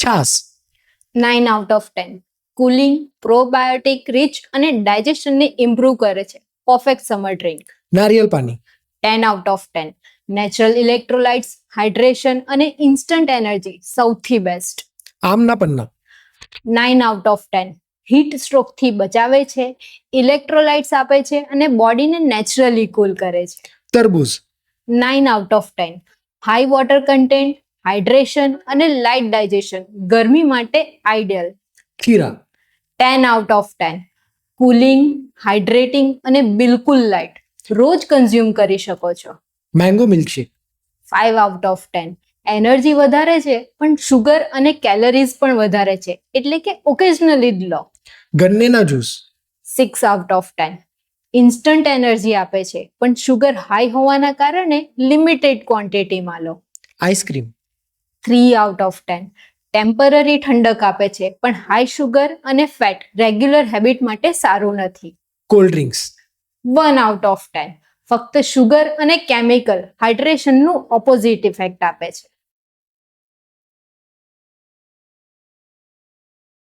છાસ. 9/10. Cooling, probiotic rich અને ડાયજેશનને improve કરે છે. Perfect summer drink. નારિયેળ પાણી. 10/10. નેચરલ ઇલેક્ટ્રોલાઇટ્સ, હાઇડ્રેશન અને ઇન્સ્ટન્ટ એનર્જી સૌથી બેસ્ટ. આમના પન્ના. 9/10. હીટ સ્ટ્રોકથી બચાવે છે, ઇલેક્ટ્રોલાઇટ્સ આપે છે અને બોડીને નેચરલી કૂલ કરે છે. તરબૂચ. 9/10. હાઈ વોટર કન્ટેન્ટ, હાઇડ્રેશન અને લાઇટ ડાયજેશન ગરમી માટે આઈડિયલ. ખીરા. 10/10. કુલિંગ, હાઇડ્રેટિંગ અને બિલકુલ લાઇટ. રોજ કન્ઝ્યુમ કરી શકો છો. Mango milkshake. 5/10. એનર્જી વધારે છે પણ શુગર અને કેલરીઝ પણ વધારે છે, એટલે કે ઓકેઝનલી જ લો. ગન્નેના જ્યુસ. 6/10. ઇન્સ્ટન્ટ એનર્જી આપે છે પણ શુગર હાઈ હોવાના કારણે લિમિટેડ ક્વોન્ટિટીમાં લો. આઈસ્ક્રીમ. 3/10. ટેમ્પરરી ઠંડક આપે છે પણ હાઈ શુગર અને ફેટ રેગ્યુલર હેબિટ માટે સારું નથી. Cold drinks. 1/10. ફક્ત શુગર અને કેમિકલ હાઇડ્રેશનનું ઓપોઝિટ ઇફેક્ટ આપે છે.